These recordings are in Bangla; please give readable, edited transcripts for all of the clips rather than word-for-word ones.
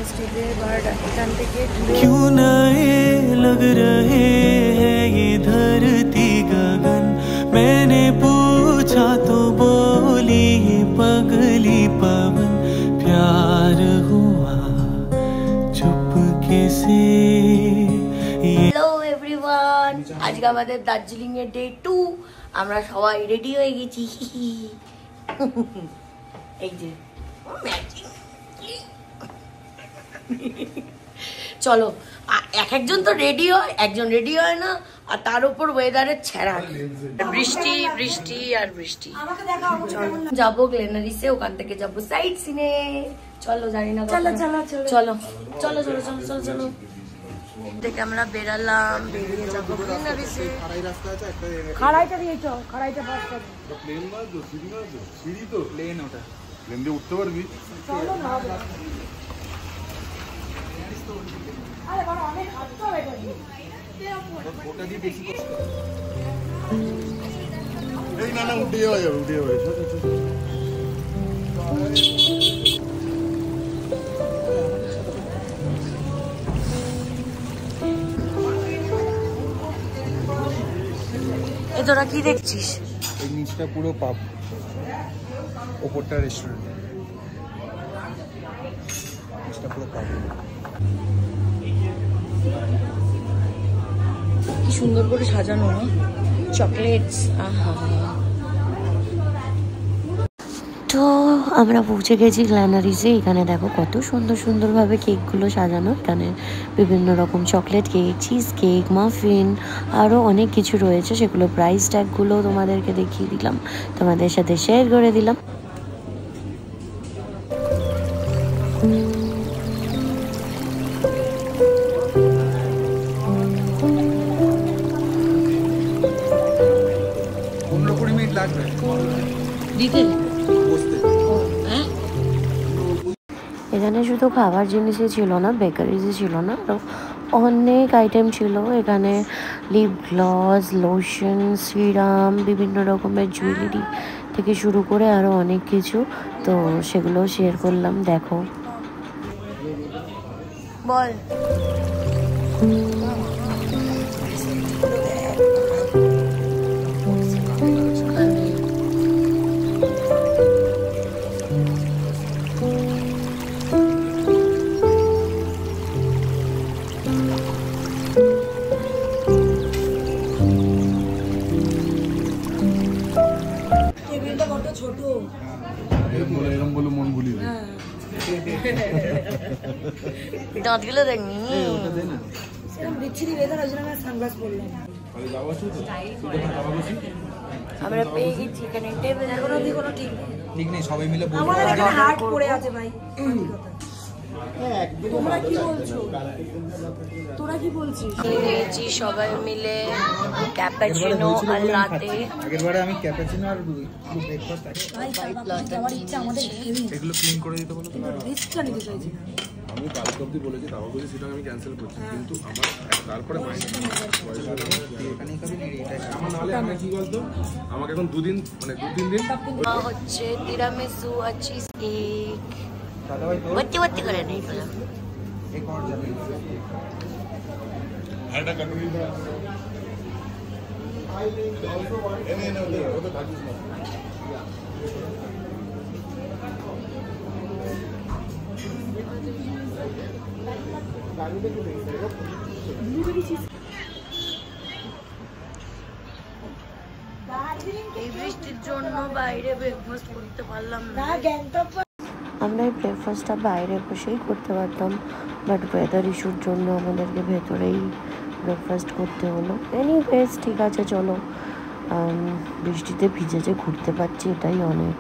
মনেস্ট্রিতে বাট এখান থেকে क्यों ना ये लग रहे हैं ये धरती गगन मैंने पूछा तो बोली ये पगली पवन प्यार हुआ चुपके से। হ্যালো এভরিওয়ান, আজকে আমাদের দার্জিলিং এর ডে 2। আমরা সবাই রেডি হয়ে গেছি। এই যে চলো, একজন তো রেডি হয়, একজন রেডি হয় না, আর তার উপর ওয়েদারের ছেঁড়া, বৃষ্টি বৃষ্টি আর বৃষ্টি। যাবো গ্লেনারিসে, ওখান থেকে যাবো সাইট সিনে। চলো, জানি না, চলো চলো চলো চলো চলো চলো চলো চলো চলো থেকে আমরা বেরালাম, বেরিয়ে যাবো গ্লেনারিসে। খাড়াইটা দিয়ে চল, খাড়াইটা পাস কর। প্লেন না তো, সিঁড়ি না তো, সিঁড়ি তো প্লেন, ওটা প্লেন দিয়ে উঠতে পারবি। চলো না, আরে বড় অনেক হাঁটতে হবে ওটা দিয়ে বেশি কষ্ট। এই না না, উঠে যাওয়া যাবে, উঠে যাওয়া যাবে। এ তোরা কি দেখছিস? এই নিচটা পুরো পাব, ওপরটা রেস্টুরেন্ট, নিচটা পুরো পাব। কি সুন্দর করে সাজানো না, চকলেটস। তো আমরা পৌঁছে গেছি গ্ল্যানারিসে। এখানে দেখো কত সুন্দর সুন্দরভাবে কেকগুলো সাজানো। এখানে বিভিন্ন রকম chocolate cake, cheese cake, muffin, আরও অনেক কিছু রয়েছে। সেগুলো প্রাইস ট্যাগগুলো তোমাদেরকে দেখিয়ে দিলাম, তোমাদের সাথে শেয়ার করে দিলাম। এখানে শুধু খাবার জিনিসই ছিল না, বেকারিজই ছিল না, আরও অনেক আইটেম ছিল। এখানে লিপ গ্লস, লোশন, সিরাম, বিভিন্ন রকমের জুয়েলারি থেকে শুরু করে আরও অনেক কিছু। তো সেগুলোও শেয়ার করলাম, দেখো। বল দাঁতগুলো দেখনি, আমরা পেয়ে গেছি এখানে টেবিল। এখনো কোনো ঠিক নেই, সবাই মিলে হার্ট পড়ে আছে ভাই। তোমরা কি বলছো? তোরা কি বলছিস? নিয়েছি সবাই মিলে ক্যাপাচিনো আর লাতে। আগেরবারে আমি ক্যাপাচিনো আর ব্রেকফাস্ট এগুলো ক্লিন করে দিতে বলো। রিস্কটা নিতে চাইছি না আমি কালকে অব্দি বলেছি, তাও বলেছি সেটা আমি ক্যান্সেল করছি, কিন্তু আমার তারপরে আমার নাহলে আমি কি বলতো, আমাকে এখন দুদিন মানে 2-3 দিন হচ্ছে তিরামিসু আর চিজ কেক। ভর্তি ভর্তি করে নেই ফেলাম। এই বৃষ্টির জন্য বাইরে ব্রেকফাস্ট করতে পারলাম না। আমরা এই ব্রেকফাস্টটা বাইরে বসেই করতে পারতাম, বাট ওয়েদার ইস্যুর জন্য আমাদেরকে ভেতরেই ব্রেকফাস্ট করতে হলো। এনিওয়েজ ঠিক আছে, চলো। বৃষ্টিতে ভিজে যে ঘুরতে পারছি, এটাই অনেক।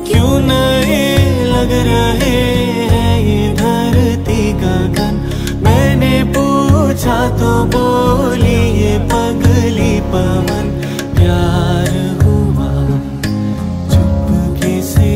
क्यों ना ये लग रहे हैं ये धरती गगन मैंने पूछा तो बोली ये पगली पवन प्यार हुआ चुपके से।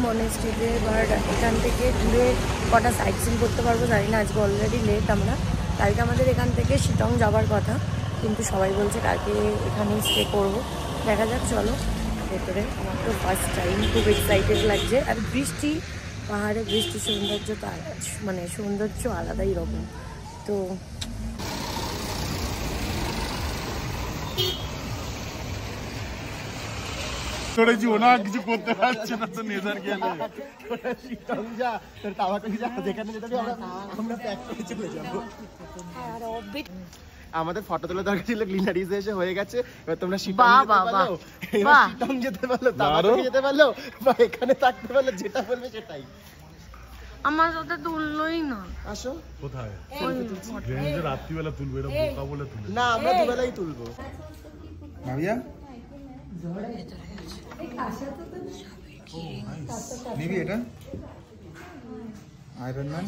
মনেস্ট্রিতে বাট এখান থেকে ঘুরে কটা সাইট সিন করতে পারবো জানি না। আজকে অলরেডি লেট আমরা, কালকে আমাদের এখান থেকে শিলং যাওয়ার কথা, কিন্তু সবাই বলছে কালকে এখানেই স্টে করবো। দেখা যাক, চলো। ভেতরে। আমার তো ফার্স্ট টাইম, খুব এক্সাইটেড লাগছে। আর বৃষ্টি, পাহাড়ে বৃষ্টির সৌন্দর্য তো মানে সৌন্দর্য আলাদাই রকম। তো তোরা জীবন কিছু করতে পারছে না তো নেজার গেলে তোরা শিটং যা তোর তাওয়াটাকে যা যেখানে যেতে আমরা প্যাক করে চলে যাবো। আমাদের ফটো তোলা দরকার ছিল, গ্লিনারিজ এসে হয়ে গেছে। এবার তোমরা শিটং যেতে পারলো, তাওয়াটাকে যেতে পারলো, বা এখানে থাকতে পারলো, যেটা বলবে সেটাই। আমার সাথে তুললোই না। আসো কোথায় ট্রেনে রাত্রিবেলা তুলবো, এটা বোকা বলে তুলবো না, আমরা দুবেলাই তুলবো। ভাবিয়া নিবি এটা আয়রন ম্যান।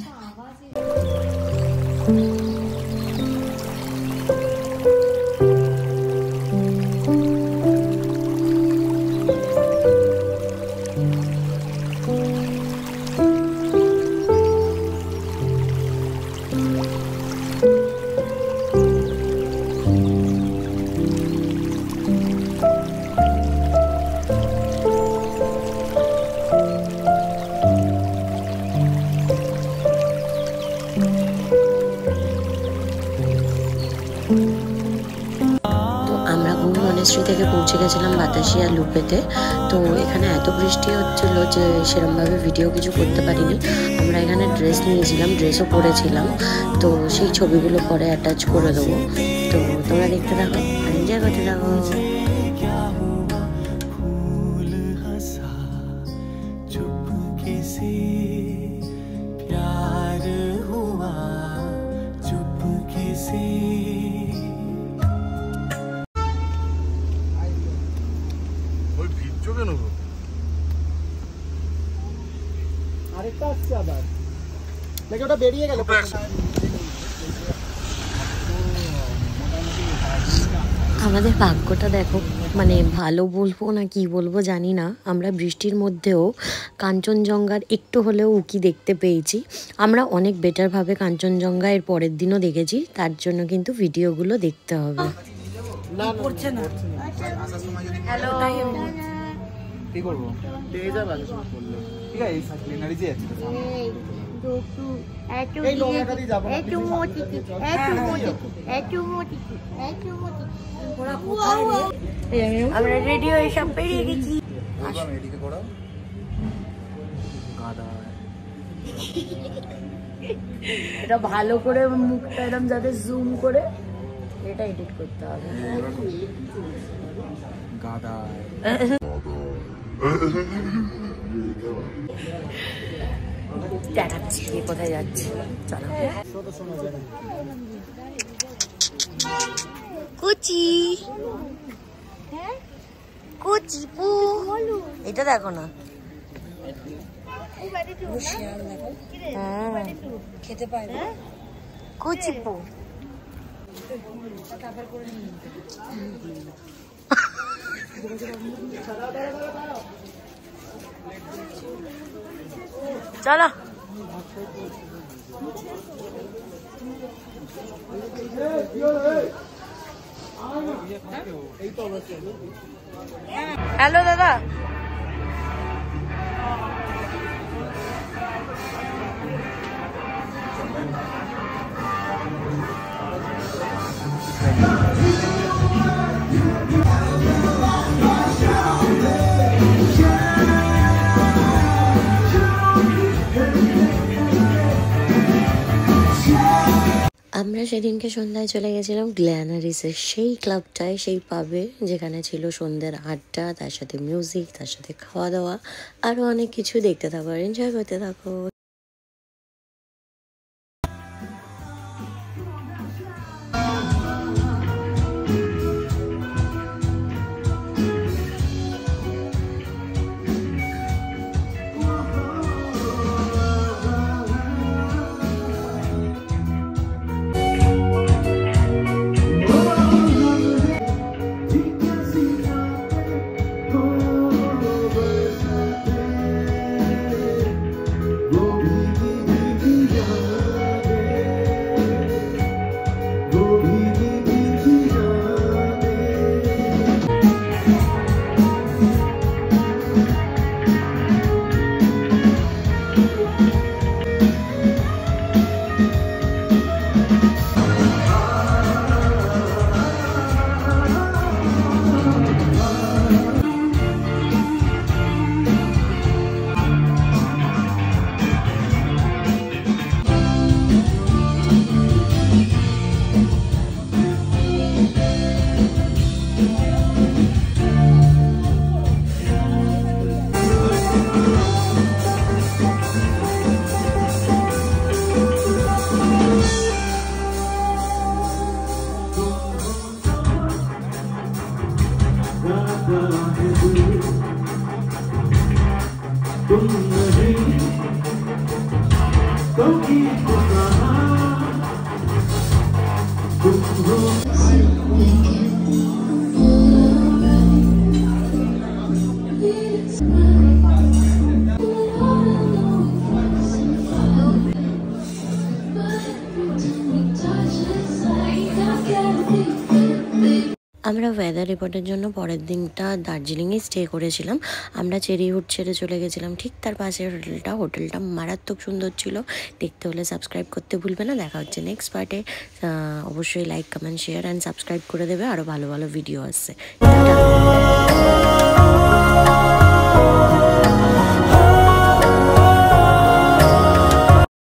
মনেস্ট্রি থেকে পৌঁছে গেছিলাম বাতাসিয়া লুপেতে। তো এখানে এত বৃষ্টি হচ্ছিল যে সেরকমভাবে ভিডিও কিছু করতে পারিনি। আমরা এখানে ড্রেস নিয়েছিলাম, ড্রেসও পরেছিলাম, তো সেই ছবিগুলো পরে অ্যাটাচ করে দেবো। তো তোমরা দেখতে থাকো, এনজয় করতে থাকো। আরেকটা আসছে আবার নাকি ওটা বেরিয়ে গেল? আমাদের ভাগ্যটা দেখো, মানে ভালো বলবো না কি বলবো জানি না, আমরা বৃষ্টির মধ্যেও কাঞ্চনজঙ্ঘার একটু হলেও উকি দেখতে পেয়েছি। আমরা অনেক বেটারভাবে কাঞ্চনজঙ্ঘা এর পরের দিনও দেখেছি, তার জন্য কিন্তু ভিডিওগুলো দেখতে হবে। হ্যালো কি করবো? পেয়ে যাবে আগে সব করলে। ঠিক আছে, এই গ্লিনারি যে আছে এই নোংরাটা দিয়ে যাবো না। আমরা রেডি হয়ে সব বেরিয়ে গেছি। এদিকে করো গাদা। এটা ভালো করে মুখটা এরকম যাতে জুম করে এটা এডিট করতে হবে। গাদা দেখাচ্ছি কোথায় যাচ্ছে, চলো। কুচি কুচি পু, এটা দেখো না, খেতে পায় কুচি পু। চলো হ্যালো দাদা, আমরা সেদিনকে সন্ধ্যায় চলে গেছিলাম গ্ল্যানারিসের সেই ক্লাবটায়, সেই পাবে যেখানে ছিল সন্ধ্যের আড্ডা, তার সাথে মিউজিক, তার সাথে খাওয়া দাওয়া, আরও অনেক কিছু। দেখতে থাকো, এনজয় করতে থাকো। Oh আমরা ওয়েদার রিপোর্টের জন্য পরের দিনটা দার্জিলিংয়ে স্টে করেছিলাম। আমরা চেরিহুড ছেড়ে চলে গেছিলাম ঠিক তার পাশের হোটেলটা মারাত্মক সুন্দর ছিল। দেখতে হলে সাবস্ক্রাইব করতে ভুলবে না। দেখা হচ্ছে নেক্সট পার্টে। অবশ্যই like comment share and subscribe করে দেবে, আরও ভালো ভালো ভিডিও আসছে।